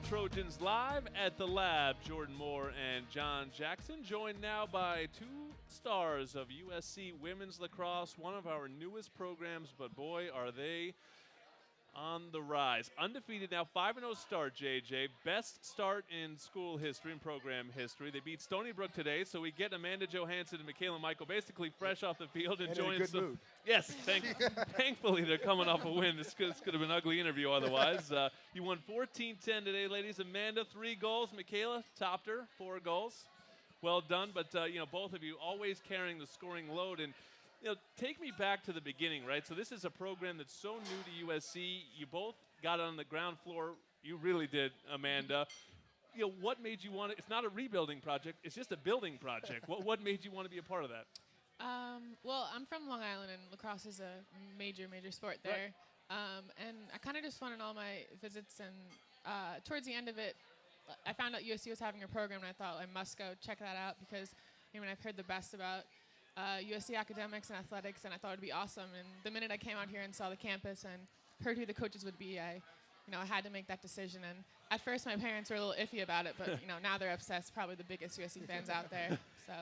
Trojans live at the lab. Jordan Moore and John Jackson, joined now by two stars of USC women's lacrosse, one of our newest programs, but boy, are they on the rise. Undefeated now, 5-0 start, JJ. Best start in school history and program history. They beat Stony Brook today, so we get Amanda Johansen and Michaela Michael basically fresh off the field and in a good mood. Yes, thankfully they're coming off a win. This could have been an ugly interview otherwise. You won 14-10 today, ladies. Amanda, 3 goals. Michaela topped her, 4 goals. Well done, but both of you always carrying the scoring load. And take me back to the beginning, right? So this is a program that's so new to USC. You both got on the ground floor. You really did, Amanda. What made you want to? It's not a rebuilding project. It's just a building project. What made you want to be a part of that? Well, I'm from Long Island, and lacrosse is a major sport there. Right. And I kind of just went on all my visits, and towards the end of it, I found out USC was having a program, and I thought I must go check that out because I've heard the best about USC academics and athletics, and I thought it would be awesome. And the minute I came out here and saw the campus and heard who the coaches would be, I had to make that decision. And at first, my parents were a little iffy about it, but now they're obsessed. Probably the biggest USC fans out there. So.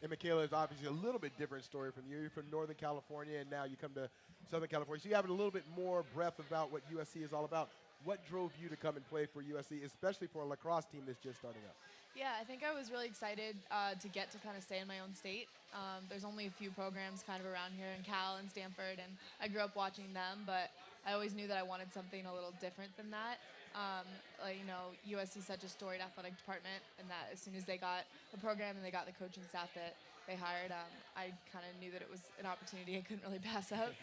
And Michaela is obviously a little bit different story from you. You're from Northern California, and now you come to Southern California. So you have a little bit more breadth about what USC is all about. What drove you to come and play for USC, especially for a lacrosse team that's just starting up? Yeah, I think I was really excited to get to kind of stay in my own state. There's only a few programs kind of around here in Cal and Stanford, and I grew up watching them, but I always knew that I wanted something a little different than that. USC is such a storied athletic department, and that as soon as they got a program and they got the coaching staff that they hired, I kind of knew that it was an opportunity I couldn't really pass up.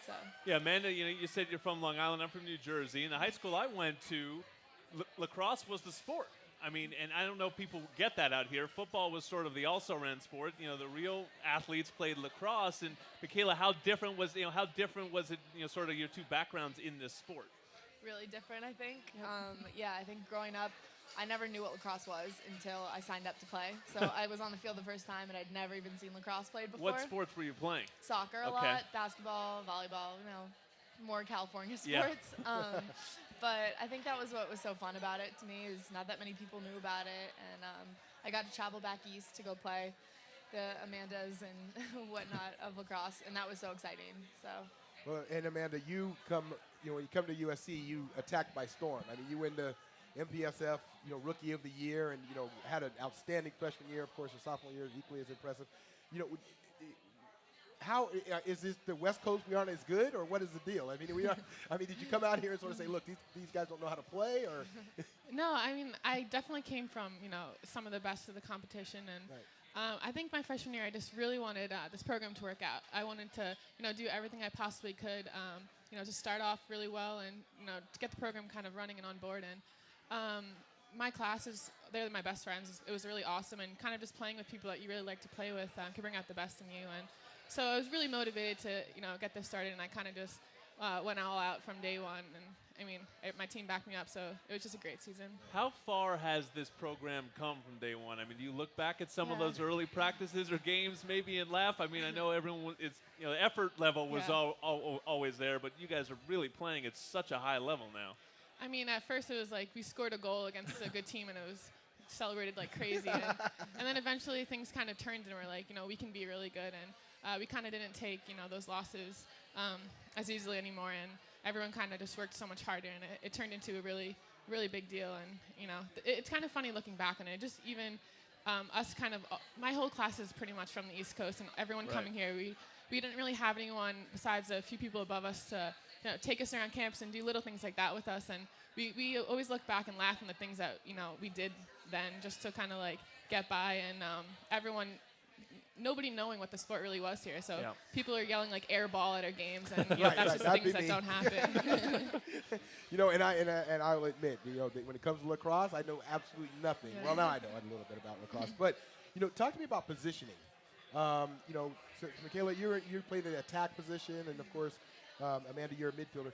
So. Yeah, Amanda, you said you're from Long Island. I'm from New Jersey. In the high school I went to, lacrosse was the sport. And I don't know if people get that out here. Football was sort of the also-ran sport. The real athletes played lacrosse. And Michaela, how different was it? Sort of your two backgrounds in this sport. Really different, I think. Yep. I think growing up, I never knew what lacrosse was until I signed up to play. So I was on the field the first time, and I'd never even seen lacrosse played before. What sports were you playing? Soccer a lot, basketball, volleyball. More California sports. Yeah. But I think that was what was so fun about it to me, is not that many people knew about it. And I got to travel back east to go play the Amandas and whatnot of lacrosse, and that was so exciting. So. Well, and Amanda, when you come to USC, you attacked by storm. You win the MPSF, Rookie of the Year, and had an outstanding freshman year. Of course, your sophomore year is equally as impressive. How is this the West Coast? We aren't as good, or what is the deal? Did you come out here and sort of say, look, these guys don't know how to play, or? No, I definitely came from some of the best of the competition, and right. I think my freshman year I just really wanted this program to work out. I wanted to do everything I possibly could, to start off really well and to get the program kind of running and on board. And my classes, they're my best friends. It was really awesome, and kind of just playing with people that you really like to play with can bring out the best in you. And so I was really motivated to get this started, and I kind of just went all out from day one. And my team backed me up, so it was just a great season. How far has this program come from day one? Do you look back at some of those early practices or games maybe and laugh? I know everyone, the effort level was always there, but you guys are really playing at such a high level now. At first it was like we scored a goal against a good team, and it was celebrated like crazy. And then eventually things kind of turned, and we're like, we can be really good. And we kind of didn't take, those losses as easily anymore. And everyone kind of just worked so much harder, and it turned into a really, really big deal. And, it's kind of funny looking back on it. Just even us my whole class is pretty much from the East Coast, and everyone coming here, we didn't really have anyone besides a few people above us to take us around campus and do little things like that with us. And we always look back and laugh on the things that, we did then just to kind of get by. And nobody knowing what the sport really was here. So people are yelling air ball at our games, and that's just things that don't happen. And I'll admit, when it comes to lacrosse, I know absolutely nothing. Yeah. Well, now I know a little bit about lacrosse, but talk to me about positioning. So Michaela, you play the attack position, and of course, Amanda, you're a midfielder.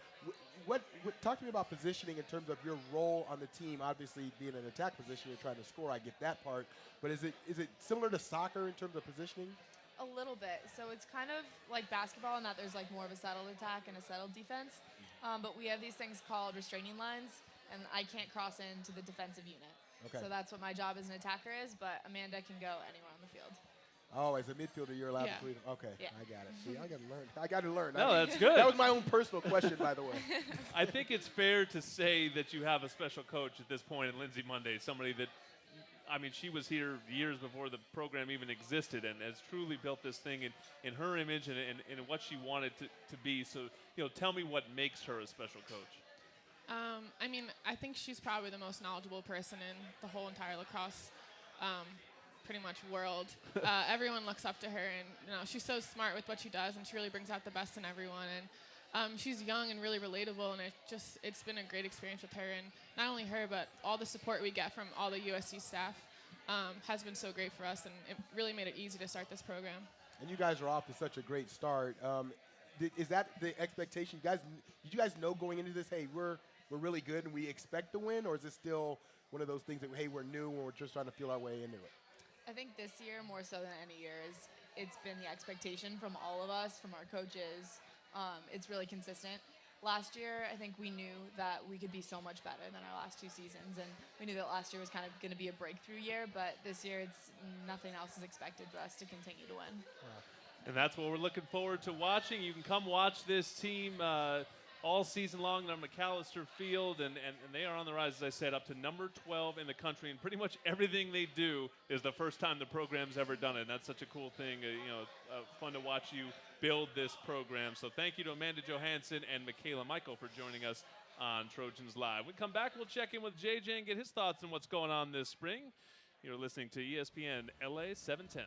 Talk to me about positioning in terms of your role on the team. Obviously, being in an attack position, you're trying to score. I get that part. But is it similar to soccer in terms of positioning? A little bit. So it's kind of like basketball in that there's more of a settled attack and a settled defense. But we have these things called restraining lines. and I can't cross into the defensive unit. Okay. So that's what my job as an attacker is, but Amanda can go anywhere on the field. Oh, as a midfielder, you're allowed Yeah. to lead. Okay, Yeah. I got it. See, I got to learn. I got to learn. No, that's good. That was my own personal question, by the way. I think it's fair to say that you have a special coach at this point in Lindsay Monday, somebody that, I mean, she was here years before the program even existed and has truly built this thing in her image and in what she wanted to be. So, tell me what makes her a special coach. I mean, I think she's probably the most knowledgeable person in the whole entire lacrosse pretty much world. Everyone looks up to her, and she's so smart with what she does, and she really brings out the best in everyone. And she's young and really relatable, and it's been a great experience with her. And not only her, but all the support we get from all the USC staff has been so great for us, and it really made it easy to start this program. And you guys are off to such a great start. Is that the expectation? Did you guys know going into this, hey, we're really good and we expect to win, or is it still one of those things that, hey, we're new and we're just trying to feel our way into it? I think this year, more so than any year, it's been the expectation from all of us, from our coaches. It's really consistent. Last year, I think we knew that we could be so much better than our last two seasons, and we knew that last year was kind of going to be a breakthrough year, but this year nothing else is expected for us to continue to win. Wow. And that's what we're looking forward to watching. You can come watch this team all season long on McAllister Field, and they are on the rise, as I said, up to number 12 in the country, and pretty much everything they do is the first time the program's ever done it. And that's such a cool thing, fun to watch you build this program. So thank you to Amanda Johansen and Michaela Michael for joining us on Trojans Live. When we come back, we'll check in with JJ and get his thoughts on what's going on this spring. You're listening to ESPN LA 710.